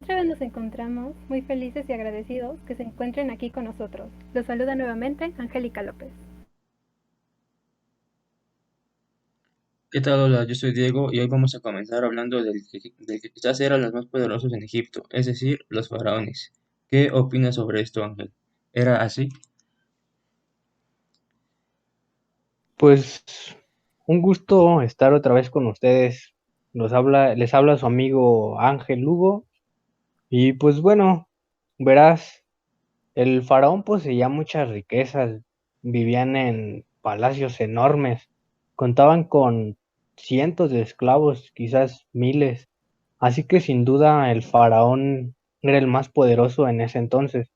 Otra vez nos encontramos muy felices y agradecidos que se encuentren aquí con nosotros. Los saluda nuevamente Angélica López. ¿Qué tal? Hola, yo soy Diego y hoy vamos a comenzar hablando del que quizás eran los más poderosos en Egipto, es decir, los faraones. ¿Qué opinas sobre esto, Ángel? ¿Era así? Pues un gusto estar otra vez con ustedes. Les habla su amigo Ángel Lugo. Y pues bueno, verás, el faraón poseía muchas riquezas, vivían en palacios enormes, contaban con cientos de esclavos, quizás miles. Así que sin duda el faraón era el más poderoso en ese entonces.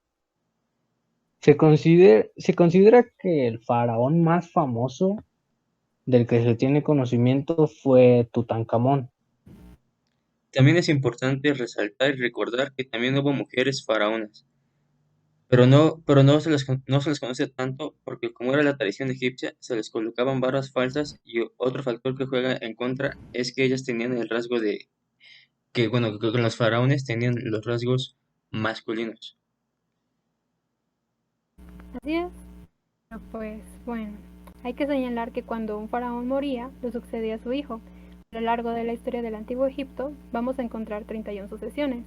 Se considera que el faraón más famoso del que se tiene conocimiento fue Tutankamón. También es importante resaltar y recordar que también hubo mujeres faraonas, pero no se les conoce tanto porque como era la tradición egipcia, se les colocaban barras falsas y otro factor que juega en contra es que ellas tenían el rasgo de que los faraones tenían los rasgos masculinos. Así es. Pues bueno, hay que señalar que cuando un faraón moría, lo sucedía a su hijo. A lo largo de la historia del antiguo Egipto vamos a encontrar 31 sucesiones.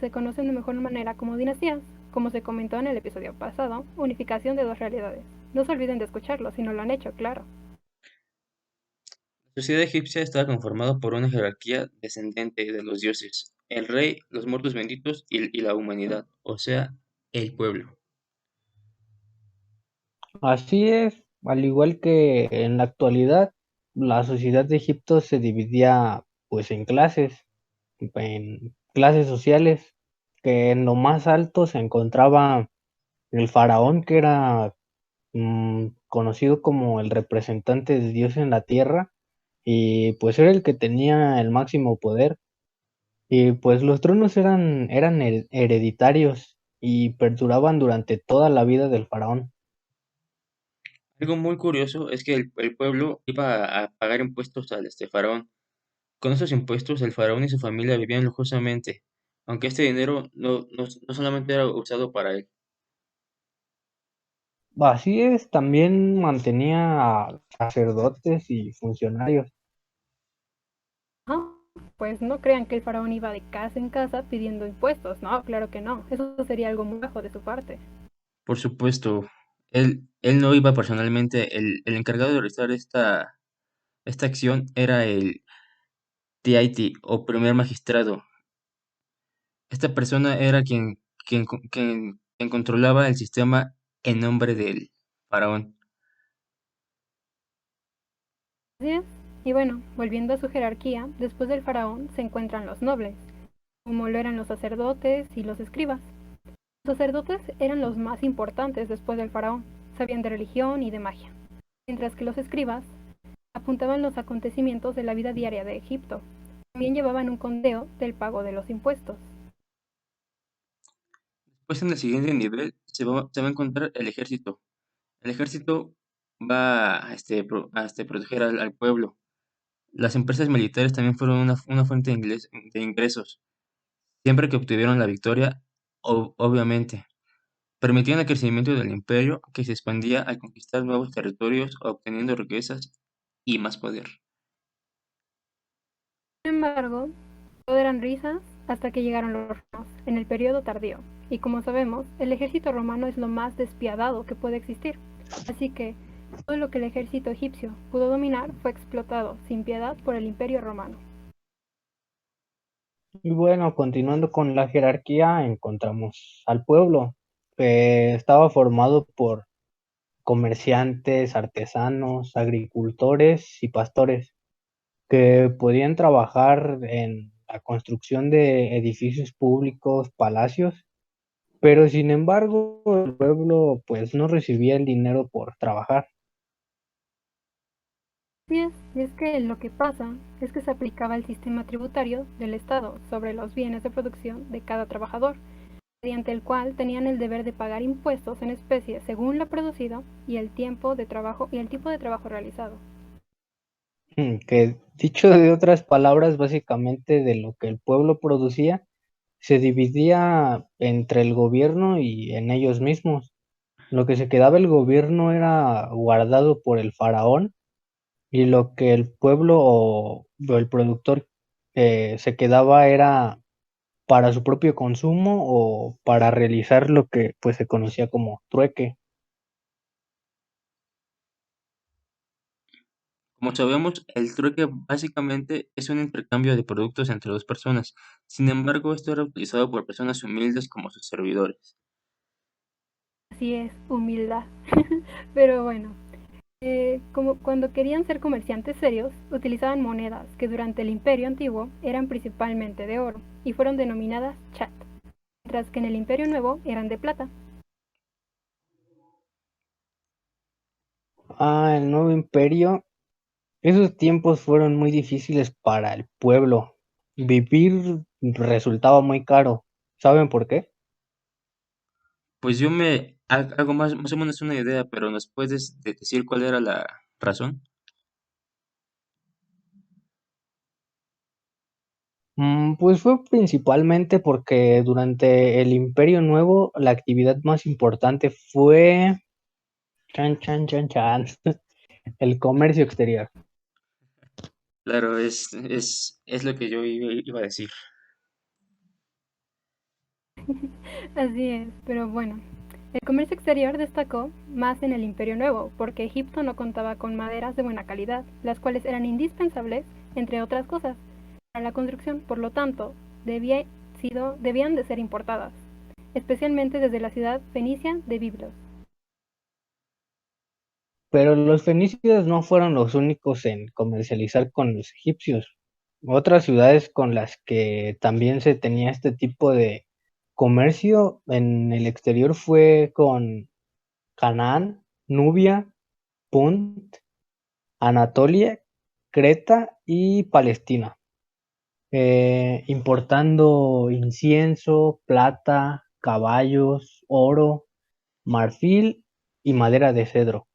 Se conocen de mejor manera como dinastías, como se comentó en el episodio pasado, unificación de dos realidades. No se olviden de escucharlo si no lo han hecho, claro. La sociedad egipcia estaba conformada por una jerarquía descendente de los dioses, el rey, los muertos benditos y la humanidad, o sea, el pueblo. Así es, al igual que en la actualidad, la sociedad de Egipto se dividía pues en clases sociales, que en lo más alto se encontraba el faraón, que era conocido como el representante de Dios en la tierra, y pues era el que tenía el máximo poder. Y pues los tronos eran hereditarios y perduraban durante toda la vida del faraón. Algo muy curioso es que el pueblo iba a pagar impuestos al faraón. Con esos impuestos, el faraón y su familia vivían lujosamente, aunque este dinero no solamente era usado para él. Así es, también mantenía a sacerdotes y funcionarios. Ah, pues no crean que el faraón iba de casa en casa pidiendo impuestos. No, claro que no. Eso sería algo muy bajo de su parte. Por supuesto, él no iba personalmente, el encargado de realizar esta acción era el TIT o primer magistrado. Esta persona era quien controlaba el sistema en nombre del faraón. Así es. Y bueno, volviendo a su jerarquía, después del faraón se encuentran los nobles, como lo eran los sacerdotes y los escribas. Los sacerdotes eran los más importantes después del faraón, sabían de religión y de magia, mientras que los escribas apuntaban los acontecimientos de la vida diaria de Egipto. También llevaban un conteo del pago de los impuestos. Pues en el siguiente nivel se va a encontrar el ejército. El ejército va a, proteger al pueblo. Las empresas militares también fueron una fuente de ingresos, siempre que obtuvieron la victoria, obviamente. Permitían el crecimiento del imperio que se expandía al conquistar nuevos territorios, obteniendo riquezas y más poder. Sin embargo, todo eran risas hasta que llegaron los romanos, en el periodo tardío. Y como sabemos, el ejército romano es lo más despiadado que puede existir. Así que todo lo que el ejército egipcio pudo dominar fue explotado sin piedad por el imperio romano. Y bueno, continuando con la jerarquía, encontramos al pueblo, que estaba formado por comerciantes, artesanos, agricultores y pastores, que podían trabajar en la construcción de edificios públicos, palacios, pero sin embargo el pueblo pues no recibía el dinero por trabajar. Y es que lo que pasa es que se aplicaba el sistema tributario del Estado sobre los bienes de producción de cada trabajador, mediante el cual tenían el deber de pagar impuestos en especie según lo producido y el tiempo de trabajo y el tipo de trabajo realizado. Que dicho de otras palabras, básicamente de lo que el pueblo producía, se dividía entre el gobierno y en ellos mismos. Lo que se quedaba el gobierno era guardado por el faraón y lo que el pueblo o el productor se quedaba era para su propio consumo o para realizar lo que pues se conocía como trueque. Como sabemos, el trueque básicamente es un intercambio de productos entre dos personas. Sin embargo, esto era utilizado por personas humildes como sus servidores. Así es, humildad. Pero bueno, como cuando querían ser comerciantes serios, utilizaban monedas que durante el Imperio Antiguo eran principalmente de oro y fueron denominadas chat, mientras que en el Imperio Nuevo eran de plata. El nuevo imperio. Esos tiempos fueron muy difíciles para el pueblo. Vivir resultaba muy caro. ¿Saben por qué? Pues hago más o menos una idea, pero ¿nos puedes decir cuál era la razón? Pues fue principalmente porque durante el Imperio Nuevo la actividad más importante fue chan chan chan chan, el comercio exterior. Claro, es lo que yo iba a decir. Así es, pero bueno, el comercio exterior destacó más en el Imperio Nuevo, porque Egipto no contaba con maderas de buena calidad, las cuales eran indispensables, entre otras cosas, para la construcción, por lo tanto, debían de ser importadas, especialmente desde la ciudad fenicia de Biblos. Pero los fenicios no fueron los únicos en comercializar con los egipcios. Otras ciudades con las que también se tenía este tipo de comercio en el exterior fue con Canaán, Nubia, Punt, Anatolia, Creta y Palestina, importando incienso, plata, caballos, oro, marfil y madera de cedro.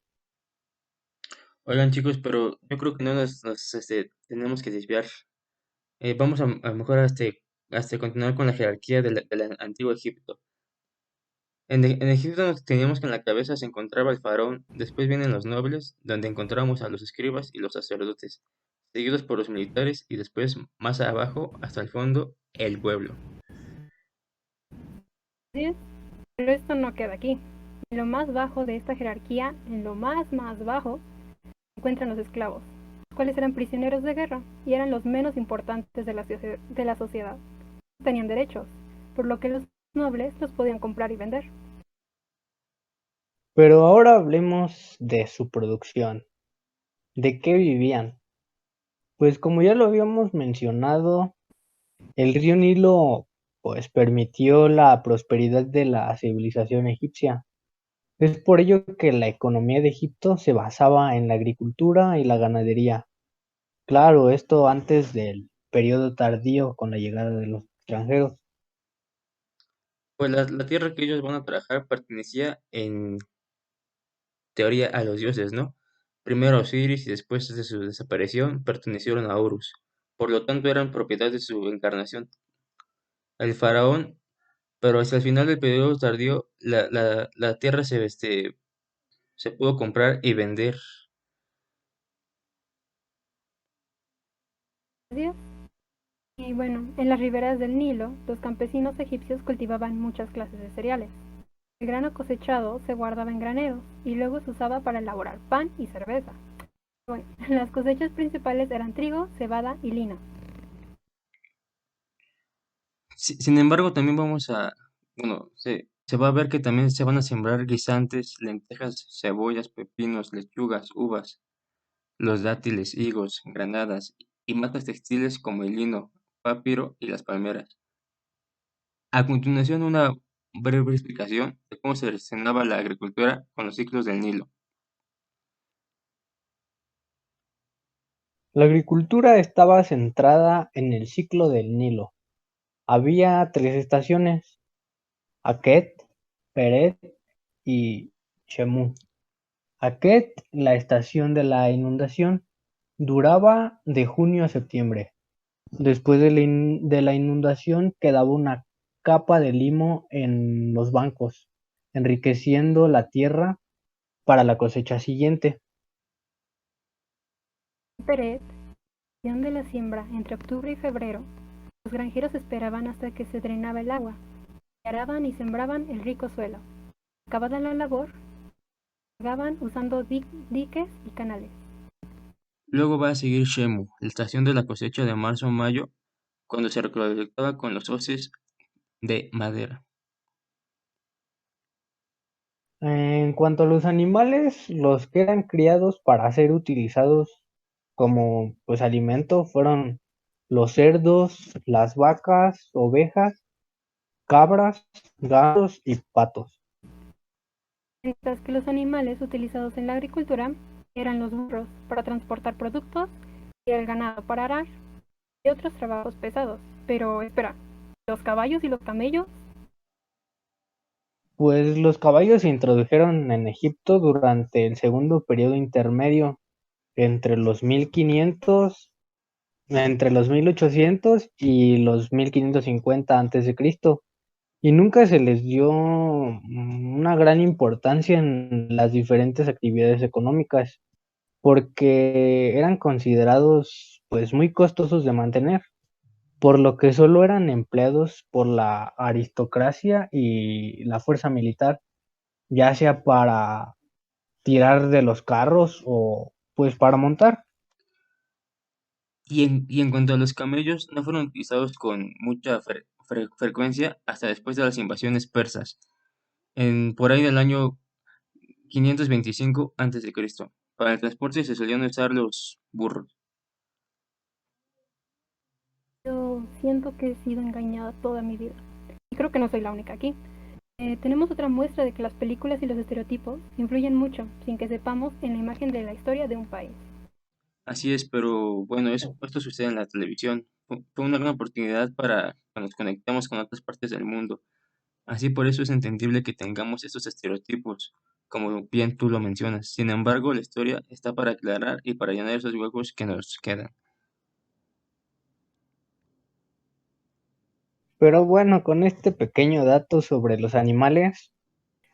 Oigan, chicos, pero yo creo que no tenemos que desviar. Vamos a lo mejor continuar con la jerarquía del antiguo Egipto. En Egipto teníamos que en la cabeza se encontraba el faraón, después vienen los nobles, donde encontramos a los escribas y los sacerdotes, seguidos por los militares y después más abajo, hasta el fondo, el pueblo. ¿Sí? Pero esto no queda aquí. En lo más bajo de esta jerarquía, en lo más bajo, se encuentran los esclavos, los cuales eran prisioneros de guerra y eran los menos importantes de la sociedad. No tenían derechos, por lo que los nobles los podían comprar y vender. Pero ahora hablemos de su producción. ¿De qué vivían? Pues como ya lo habíamos mencionado, el río Nilo pues permitió la prosperidad de la civilización egipcia. Es por ello que la economía de Egipto se basaba en la agricultura y la ganadería. Claro, esto antes del periodo tardío con la llegada de los extranjeros. Pues la tierra que ellos van a trabajar pertenecía en teoría a los dioses, ¿no? Primero a Osiris y después de su desaparición pertenecieron a Horus. Por lo tanto eran propiedad de su encarnación, el faraón, pero hasta el final del periodo tardío la tierra se pudo comprar y vender. Y bueno, en las riberas del Nilo, los campesinos egipcios cultivaban muchas clases de cereales. El grano cosechado se guardaba en graneros y luego se usaba para elaborar pan y cerveza. Bueno, las cosechas principales eran trigo, cebada y lino. Sin embargo, también bueno, se va a ver que también se van a sembrar guisantes, lentejas, cebollas, pepinos, lechugas, uvas, los dátiles, higos, granadas y matas textiles como el lino, papiro y las palmeras. A continuación, una breve explicación de cómo se relacionaba la agricultura con los ciclos del Nilo. La agricultura estaba centrada en el ciclo del Nilo. Había tres estaciones: Aket, Peret y Chemú. Aket, la estación de la inundación, duraba de junio a septiembre. Después de la inundación quedaba una capa de limo en los bancos, enriqueciendo la tierra para la cosecha siguiente. En Peret, de la siembra entre octubre y febrero, los granjeros esperaban hasta que se drenaba el agua, y araban y sembraban el rico suelo. Acabada la labor, regaban usando diques y canales. Luego va a seguir Shemu, la estación de la cosecha de marzo a mayo, cuando se recolectaba con los hoces de madera. En cuanto a los animales, los que eran criados para ser utilizados como pues alimento fueron los cerdos, las vacas, ovejas, cabras, gatos y patos. Mientras que los animales utilizados en la agricultura eran los burros para transportar productos y el ganado para arar y otros trabajos pesados. Pero espera, ¿los caballos y los camellos? Pues los caballos se introdujeron en Egipto durante el segundo periodo intermedio entre los 1500, entre los 1800 y los 1550 antes de Cristo, y nunca se les dio una gran importancia en las diferentes actividades económicas, porque eran considerados pues muy costosos de mantener, por lo que solo eran empleados por la aristocracia y la fuerza militar, ya sea para tirar de los carros o pues para montar. Y en cuanto a los camellos, no fueron utilizados con mucha frecuencia hasta después de las invasiones persas, por ahí del año 525 a.C. Para el transporte se solían usar los burros. Yo siento que he sido engañada toda mi vida. Y creo que no soy la única aquí. Tenemos otra muestra de que las películas y los estereotipos influyen mucho, sin que sepamos, en la imagen de la historia de un país. Así es, pero bueno, esto sucede en la televisión. Fue una gran oportunidad para que nos conectemos con otras partes del mundo. Así por eso es entendible que tengamos estos estereotipos, como bien tú lo mencionas. Sin embargo, la historia está para aclarar y para llenar esos huecos que nos quedan. Pero bueno, con este pequeño dato sobre los animales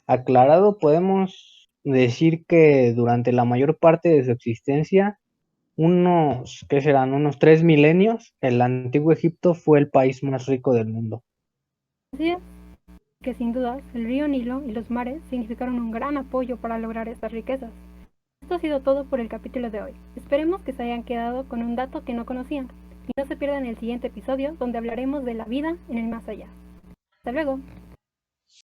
aclarado, podemos decir que durante la mayor parte de su existencia, ¿qué serán? Unos 3 milenios, el antiguo Egipto fue el país más rico del mundo. Así es, que sin dudas el río Nilo y los mares significaron un gran apoyo para lograr estas riquezas. Esto ha sido todo por el capítulo de hoy. Esperemos que se hayan quedado con un dato que no conocían y no se pierdan el siguiente episodio donde hablaremos de la vida en el más allá. Hasta luego.